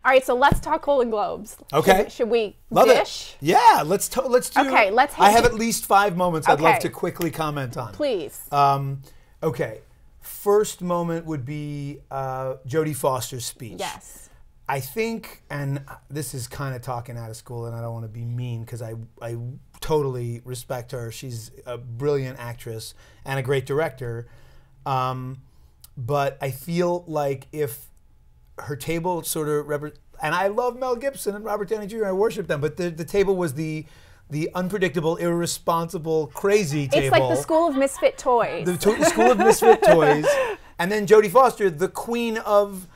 All right, so let's talk Golden Globes. Okay. Should we Love dish? it. Yeah, let's do. Okay, let's. I have at least 5 moments I'd love Okay. to quickly comment on. Please. Okay. First moment would be Jodie Foster's speech. Yes. I think, and this is kind of talking out of school, and I don't want to be mean because I totally respect her. She's a brilliant actress and a great director. But I feel like if her table sort of and I love Mel Gibson and Robert Downey Jr. I worship them, but the table was the unpredictable, irresponsible, crazy table. It's like the School of Misfit Toys. The School of Misfit Toys, and then Jodie Foster, the queen of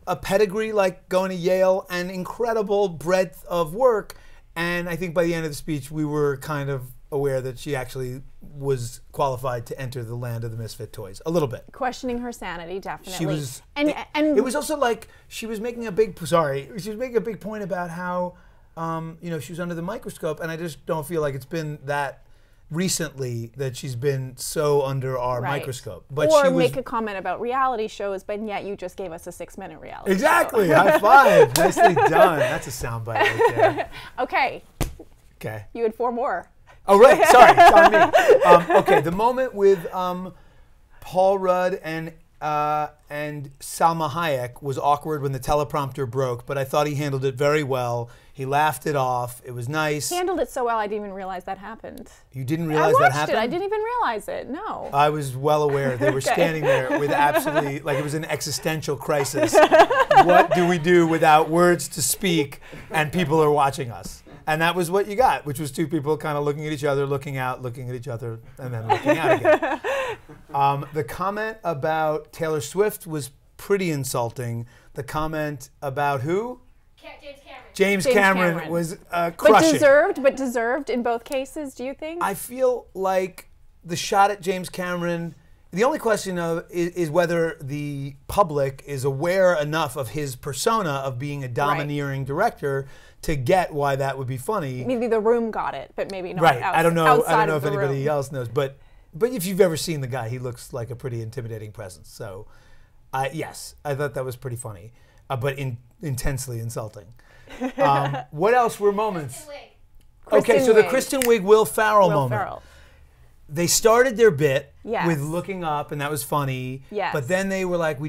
a pedigree like going to Yale and incredible breadth of work. And I think by the end of the speech, we were kind of aware that she actually was qualified to enter the land of the misfit toys a little bit. Questioning her sanity, definitely. She was, and it was also like she was making a big point about how she was under the microscope, and I just don't feel like it's been that recently that she's been so under our microscope. But or she was, make a comment about reality shows, but yet you just gave us a 6-minute reality exactly. show. High five. Nicely done. That's a soundbite right there. Okay. Okay. You had 4 more. Oh, right. Sorry. It's on me. Okay. The moment with Paul Rudd and Salma Hayek was awkward when the teleprompter broke, but I thought he handled it very well. He laughed it off. It was nice. He handled it so well, I didn't even realize that happened. You didn't realize that happened? I didn't even realize it. No. I was well aware. They were standing there with absolutely, like it was an existential crisis. What do we do without words to speak and people are watching us? And that was what you got, which was 2 people kind of looking at each other, looking out, looking at each other, and then looking out again. The comment about Taylor Swift was pretty insulting. The comment about who? James Cameron was crushing. But deserved in both cases, do you think? I feel like the shot at James Cameron, the only question is whether the public is aware enough of his persona of being a domineering director to get why that would be funny. Maybe the room got it, but maybe not. Right. I don't know if anybody anybody else knows, but if you've ever seen the guy, he looks like a pretty intimidating presence. So, yes, I thought that was pretty funny, but intensely insulting. What else were moments? Okay, so the Kristen Wiig, Will Ferrell moment. They started their bit with looking up, and that was funny. Yes. But then they were like, we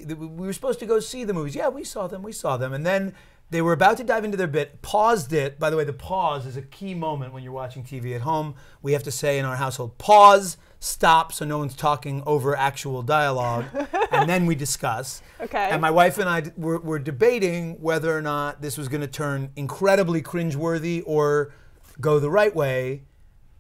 were supposed to go see the movies. Yeah, we saw them. And then they were about to dive into their bit, paused it. By the way, the pause is a key moment when you're watching TV at home. We have to say in our household, pause, stop, so no one's talking over actual dialogue, and then we discuss. Okay. And my wife and I were debating whether or not this was going to turn incredibly cringeworthy or go the right way.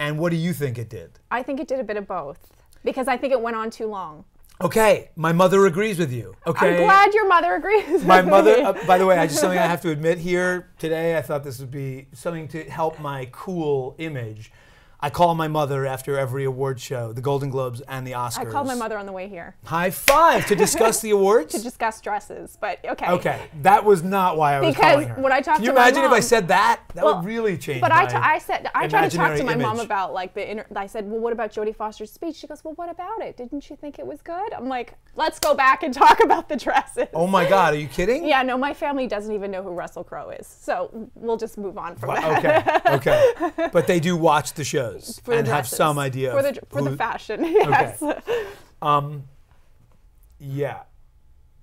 And what do you think it did? I think it did a bit of both, because I think it went on too long. Okay, my mother agrees with you. Okay, I'm glad your mother agrees with my mother, me. by the way, something I have to admit here today, I thought this would be something to help my cool image. I call my mother after every award show, the Golden Globes and the Oscars. I called my mother on the way here. High five! To discuss the awards? To discuss dresses, but okay. Okay, that was not why I was calling her. Because when I talked to my mom... Can you imagine if I said that? That would really change But my I tried to talk to my mom image. about like I said, well, what about Jodie Foster's speech? She goes, well, what about it? Didn't you think it was good? I'm like, let's go back and talk about the dresses. Oh my God, are you kidding? Yeah, no, my family doesn't even know who Russell Crowe is. So we'll just move on from that. Okay. But they do watch the shows and have some idea for the fashion. Yes. Okay. Yeah.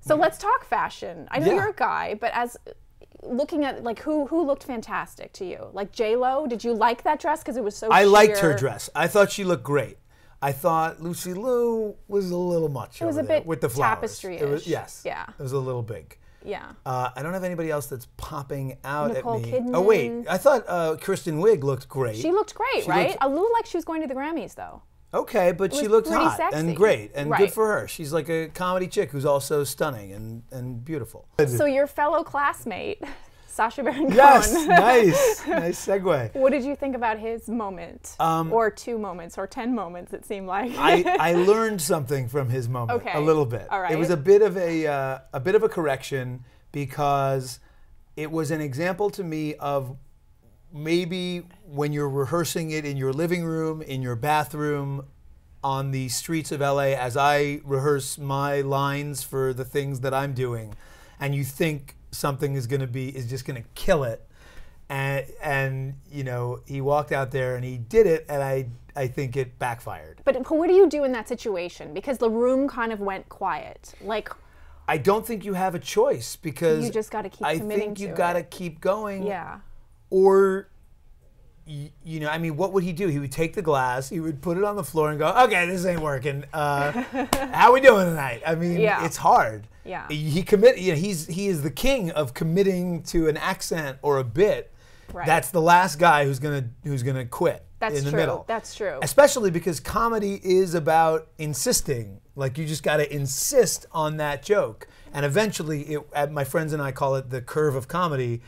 So let's talk fashion. I know Yeah. you're a guy, but as looking at like who looked fantastic to you? Like J-Lo, did you like that dress because it was so I sheer? liked her dress. I thought she looked great. I thought Lucy Liu was a little much. It was over a there bit with the flowers. tapestry-ish. It was, yes. Yeah. It was a little big. Yeah. I don't have anybody else that's popping out Nicole at me. Kidman. Oh wait, I thought Kristen Wiig looked great. She looked great, right? A little like she was going to the Grammys, though. Okay, but she was looked pretty hot sexy. and great and Right. good for her. She's like a comedy chick who's also stunning and beautiful. So your fellow classmate, Sacha Baron Cohen. Yes, nice segue. What did you think about his moment, or 2 moments, or 10 moments? It seemed like. I learned something from his moment, Okay. a little bit. All right. It was a bit of a correction because it was an example to me of maybe when you're rehearsing it in your living room, in your bathroom, on the streets of LA, as I rehearse my lines for the things that I'm doing, and you think something is just gonna kill it, and you know, he walked out there and he did it, and I think it backfired. But what do you do in that situation? Because the room kind of went quiet. Like, I don't think you have a choice, because you just got to keep committing to it. I think you got to keep going. Yeah. Or, you know, I mean, what would he do? He would take the glass, he would put it on the floor and go, okay, this ain't working. How we doing tonight? I mean, it's hard. Yeah. He is the king of committing to an accent or a bit. Right. That's the last guy who's gonna quit. That's in the true. middle. That's true. Especially because comedy is about insisting. Like, you just got to insist on that joke. And eventually, my friends and I call it the curve of comedy.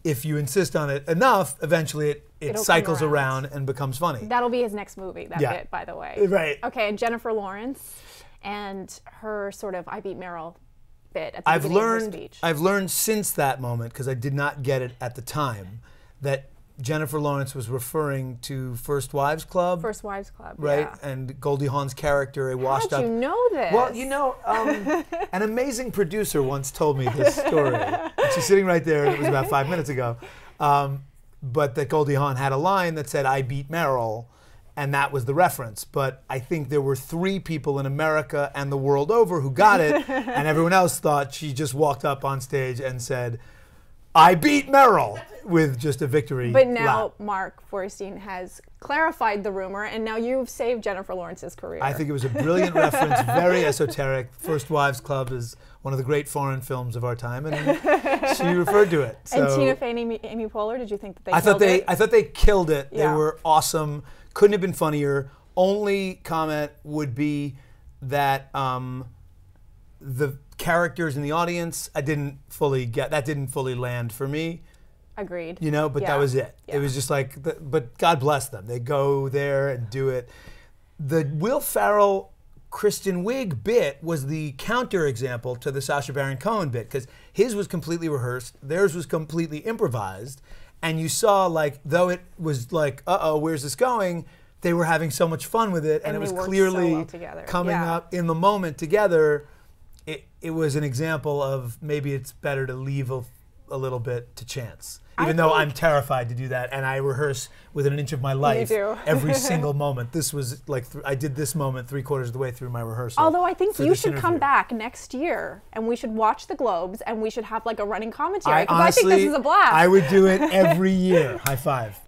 If you insist on it enough, eventually it cycles around and becomes funny. That'll be his next movie, that bit, by the way. Right. Okay, and Jennifer Lawrence and her sort of I Beat Meryl bit at the beginning of her speech. I've learned since that moment, because I did not get it at the time, that Jennifer Lawrence was referring to First Wives Club. First Wives Club, right? Yeah. And Goldie Hawn's character, a washed up. How did you know this? Well, you know, an amazing producer once told me this story. And she's sitting right there, and it was about 5 minutes ago. But that Goldie Hawn had a line that said, I beat Meryl, and that was the reference. But I think there were 3 people in America and the world over who got it, and everyone else thought she just walked up on stage and said, I beat Meryl, with just a victory But now lap. Mark Feuerstein has clarified the rumor, and now you've saved Jennifer Lawrence's career. I think it was a brilliant reference, very esoteric. First Wives Club is one of the great foreign films of our time, and she referred to it. So and Tina Fey and Amy Poehler, did you think that they I thought they killed it. Yeah. They were awesome. Couldn't have been funnier. Only comment would be that the characters in the audience, that didn't fully land for me. Agreed. You know, but that was it. Yeah. It was just like, but God bless them. They go there and do it. The Will Ferrell, Kristen Wiig bit was the counterexample to the Sacha Baron Cohen bit, because his was completely rehearsed, theirs was completely improvised, and you saw, like, though it was like, uh-oh, where's this going? They were having so much fun with it, and it was clearly so well coming up in the moment together. It was an example of maybe it's better to leave a little bit to chance. Even though I'm terrified to do that, and I rehearse within an inch of my life every single moment. This was like, I did this moment 3/4 of the way through my rehearsal. Although I think you should come back next year, and we should watch the Globes, and we should have like a running commentary, because I think this is a blast. I would do it every year. High five.